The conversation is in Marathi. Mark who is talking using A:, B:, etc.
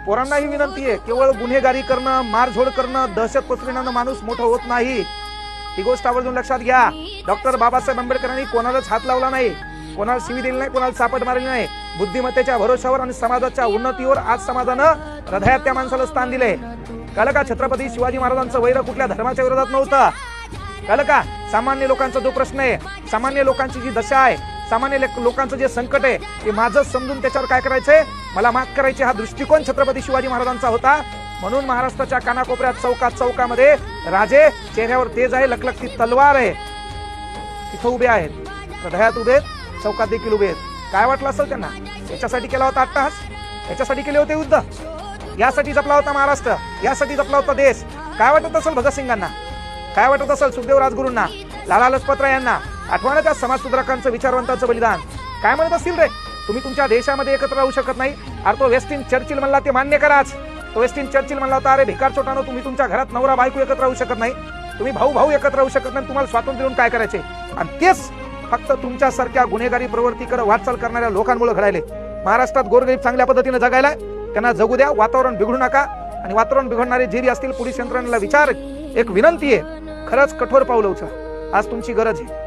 A: पोरांना ही विनंती आहे, केवळ गुन्हेगारी करणं, मारझोड करणं, दहशत पसरविण्यानं माणूस मोठा होत नाही. ही गोष्ट आवर्जून लक्षात घ्या. डॉक्टर बाबासाहेब आंबेडकरांनी कोणालाच हात लावला नाही, कोणाला शिवी दिली नाही, कोणाला सापट मारली नाही. बुद्धिमत्तेच्या भरोशावर आणि समाजाच्या उन्नतीवर आज समाजानं हृदयात त्या माणसाला स्थान दिले. कळलं का? छत्रपती शिवाजी महाराजांचं वैर कुठल्या धर्माच्या विरोधात नव्हतं. कळलं का? सामान्य लोकांचा जो प्रश्न आहे, सामान्य लोकांची जी दशा आहे, सामान्य लोकांचं जे संकट आहे ते माझं समजून त्याच्यावर काय करायचंय, मला मात करायचे, हा दृष्टिकोन छत्रपती शिवाजी महाराजांचा होता. म्हणून महाराष्ट्राच्या कानाकोपऱ्यात चौकात चौकामध्ये राजे, चेहऱ्यावर तेज आहे, लखलखती तलवार आहे, तिथं उभे आहेत, हृदयात उभे आहेत, चौकात देखील उभे आहेत. काय वाटलं असेल त्यांना? याच्यासाठी केला होता अट्टहास, याच्यासाठी केले होते युद्ध, यासाठी जपला होता महाराष्ट्र, यासाठी जपला होता देश. काय वाटत असेल भगतसिंगांना? काय वाटत असेल सुखदेव राजगुरूंना, लाला लजपतराय यांना? आठवण त्या समाजसुधारकांचं, विचारवंतांचं बलिदान. काय म्हणत असतील रे? तुम्ही तुमच्या देशामध्ये एकत्र राहू शकत नाही? अरे तो वेस्टिन चर्चिल म्हणला, ते मान्य कराच. तो वेस्टिन चर्चिल म्हणला होता, अरे भिकार चोटानो, तुम्ही तुमच्या घरात नवरा बायको एकत्र राहू शकत नाही, तुम्ही भाऊ भाऊ एकत्र राहू शकत नाही, तुम्हाला स्वातंत्र्य देऊन काय करायचे? आणि तेच फक्त तुमच्यासारख्या गुन्हेगारी प्रवृत्तीकडे वाटचाल करणाऱ्या लोकांमुळे घडायले. महाराष्ट्रात गोरगरीब चांगल्या पद्धतीने जगायला, त्यांना जगू द्या, वातावरण बिघडू नका. आणि वातावरण बिघडणारे जे असतील पोलीस यंत्रणेला विचार, एक विनंती आहे, खरंच कठोर पाऊल उचला. आज तुमची गरज आहे.